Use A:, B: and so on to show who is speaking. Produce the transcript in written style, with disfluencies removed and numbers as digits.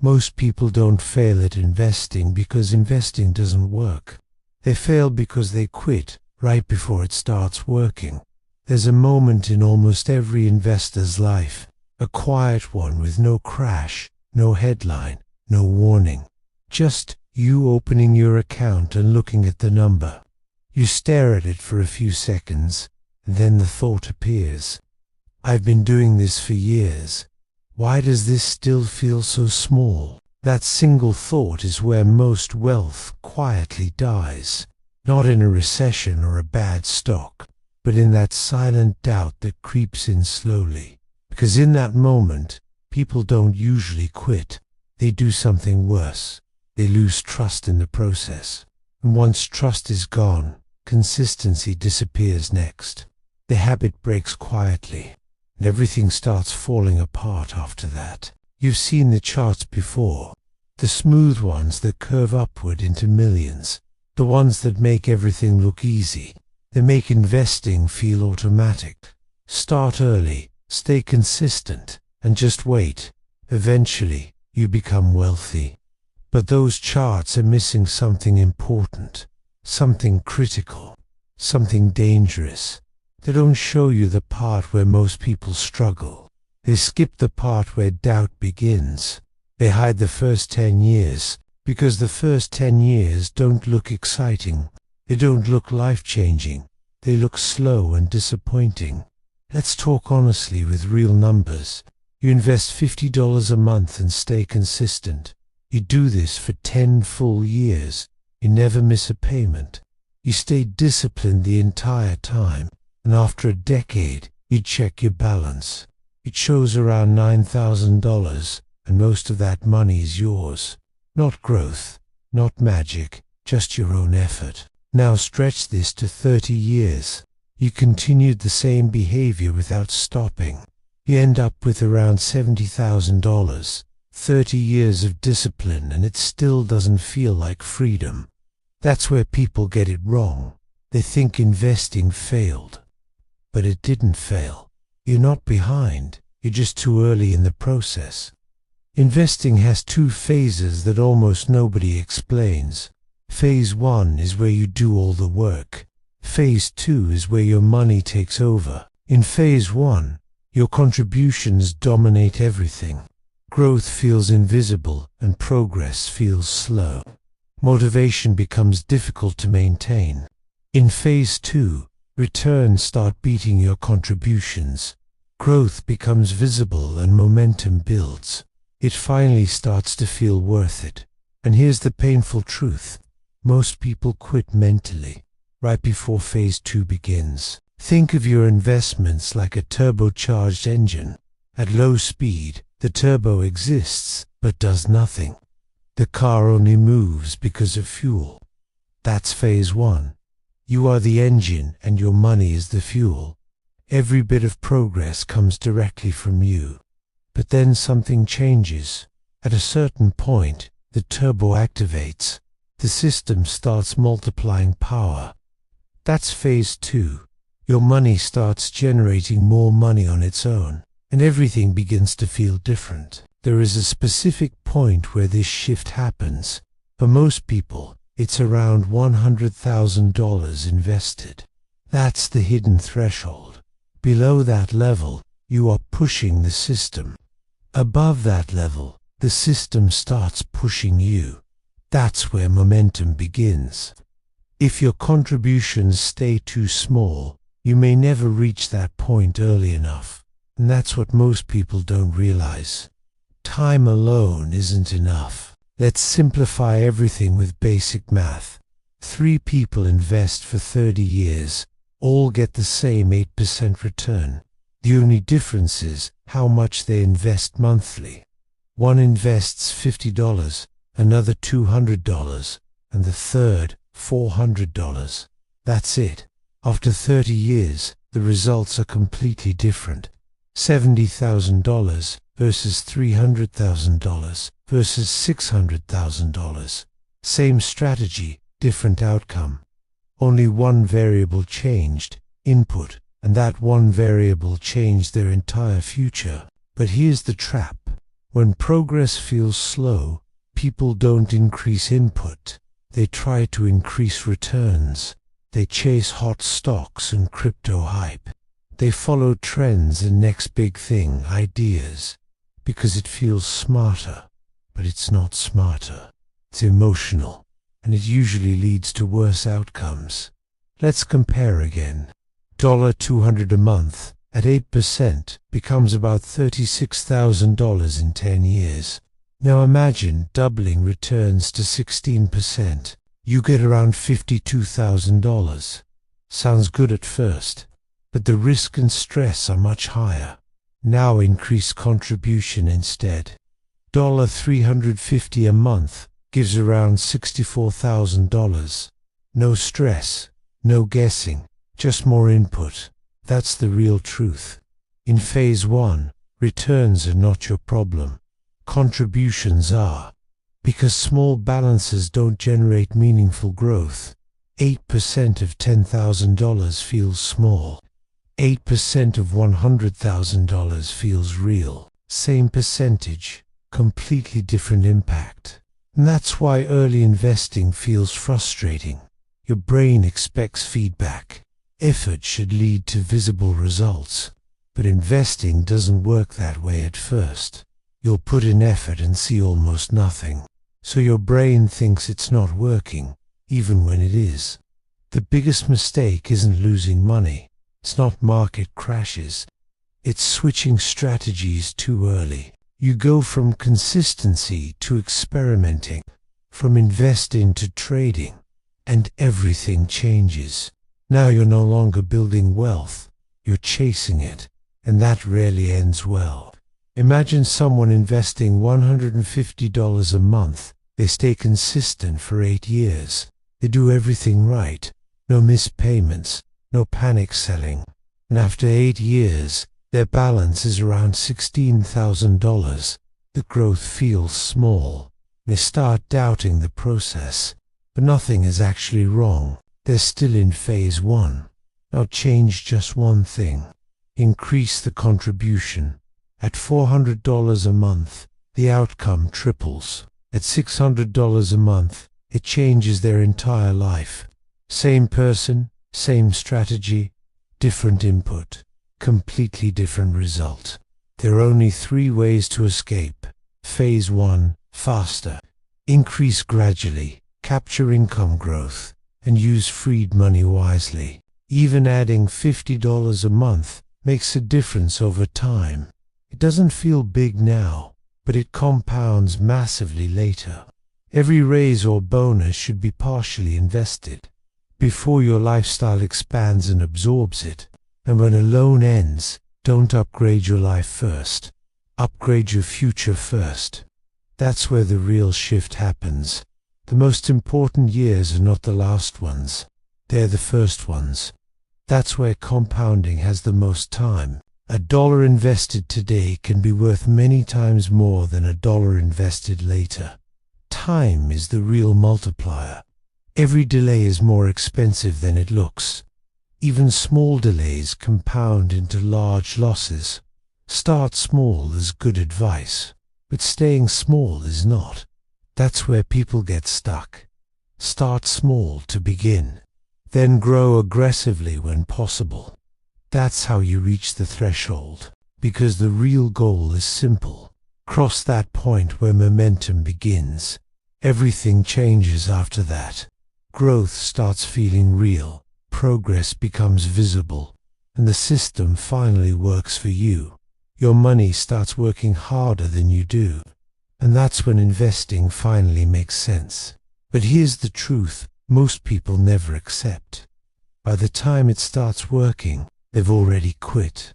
A: Most people don't fail at investing because investing doesn't work. They fail because they quit right before it starts working. There's a moment in almost every investor's life, a quiet one with no crash, no headline, no warning. Just you opening your account and looking at the number. You stare at it for a few seconds, and then the thought appears. I've been doing this for years. Why does this still feel so small? That single thought is where most wealth quietly dies. Not in a recession or a bad stock, but in that silent doubt that creeps in slowly. Because in that moment, people don't usually quit. They do something worse. They lose trust in the process. And once trust is gone, consistency disappears next. The habit breaks quietly, and everything starts falling apart after that. You've seen the charts before. The smooth ones that curve upward into millions. The ones that make everything look easy. They make investing feel automatic. Start early, stay consistent, and just wait. Eventually, you become wealthy. But those charts are missing something important, something critical, something dangerous. They don't show you the part where most people struggle. They skip the part where doubt begins. They hide the first 10 years, because the first 10 years don't look exciting. They don't look life-changing. They look slow and disappointing. Let's talk honestly with real numbers. You invest $50 a month and stay consistent. You do this for 10 full years. You never miss a payment. You stay disciplined the entire time. And after a decade, you check your balance. It shows around $9,000, and most of that money is yours. Not growth, not magic, just your own effort. Now stretch this to 30 years. You continued the same behavior without stopping. You end up with around $70,000. 30 years of discipline, and it still doesn't feel like freedom. That's where people get it wrong. They think investing failed. But it didn't fail. You're not behind. You're just too early in the process. Investing has two phases that almost nobody explains. Phase 1 is where you do all the work. Phase 2 is where your money takes over. In Phase 1, your contributions dominate everything. Growth feels invisible and progress feels slow. Motivation becomes difficult to maintain. In Phase 2, returns start beating your contributions. Growth becomes visible and momentum builds. It finally starts to feel worth it. And here's the painful truth. Most people quit mentally, right before Phase 2 begins. Think of your investments like a turbocharged engine. At low speed, the turbo exists, but does nothing. The car only moves because of fuel. That's Phase 1. You are the engine and your money is the fuel. Every bit of progress comes directly from you. But then something changes. At a certain point, the turbo activates. The system starts multiplying power. That's Phase 2. Your money starts generating more money on its own, and everything begins to feel different. There is a specific point where this shift happens. For most people, it's around $100,000 invested. That's the hidden threshold. Below that level, you are pushing the system. Above that level, the system starts pushing you. That's where momentum begins. If your contributions stay too small, you may never reach that point early enough. And that's what most people don't realize. Time alone isn't enough. Let's simplify everything with basic math. 3 people invest for 30 years. All get the same 8% return. The only difference is how much they invest monthly. One invests $50, another $200, and the third $400. That's it. After 30 years, the results are completely different. $70,000 versus $300,000 versus $600,000. Same strategy, different outcome. Only one variable changed, input, and that one variable changed their entire future. But here's the trap. When progress feels slow, people don't increase input. They try to increase returns. They chase hot stocks and crypto hype. They follow trends and next big thing ideas because it feels smarter. But it's not smarter. It's emotional, and it usually leads to worse outcomes. Let's compare again. $200 a month at 8% becomes about $36,000 in 10 years. Now imagine doubling returns to 16%. You get around $52,000. Sounds good at first, but the risk and stress are much higher. Now increase contribution instead. $350 a month gives around $64,000. No stress, no guessing, just more input. That's the real truth. In phase 1, returns are not your problem. Contributions are. Because small balances don't generate meaningful growth. 8% of $10,000 feels small. 8% of $100,000 feels real. Same percentage, completely different impact. And that's why early investing feels frustrating. Your brain expects feedback. Effort should lead to visible results. But investing doesn't work that way at first. You'll put in effort and see almost nothing. So your brain thinks it's not working, even when it is. The biggest mistake isn't losing money. It's not market crashes. It's switching strategies too early. You go from consistency to experimenting, from investing to trading, and everything changes. Now you're no longer building wealth, you're chasing it, and that rarely ends well. Imagine someone investing $150 a month. They stay consistent for 8 years. They do everything right. No missed payments, no panic selling. And after 8 years, their balance is around $16,000. The growth feels small. They start doubting the process. But nothing is actually wrong. They're still in phase 1. Now change just one thing. Increase the contribution. At $400 a month, the outcome triples. At $600 a month, it changes their entire life. Same person, same strategy, different input, completely different result. There are only 3 ways to escape. Phase 1, faster. Increase gradually, capture income growth, and use freed money wisely. Even adding $50 a month makes a difference over time. It doesn't feel big now, but it compounds massively later. Every raise or bonus should be partially invested before your lifestyle expands and absorbs it. And when a loan ends, don't upgrade your life first. Upgrade your future first. That's where the real shift happens. The most important years are not the last ones. They're the first ones. That's where compounding has the most time. $1 invested today can be worth many times more than $1 invested later. Time is the real multiplier. Every delay is more expensive than it looks. Even small delays compound into large losses. Start small is good advice, but staying small is not. That's where people get stuck. Start small to begin, then grow aggressively when possible. That's how you reach the threshold, because the real goal is simple. Cross that point where momentum begins. Everything changes after that. Growth starts feeling real, progress becomes visible, and the system finally works for you. Your money starts working harder than you do, and that's when investing finally makes sense. But here's the truth most people never accept. By the time it starts working, they've already quit.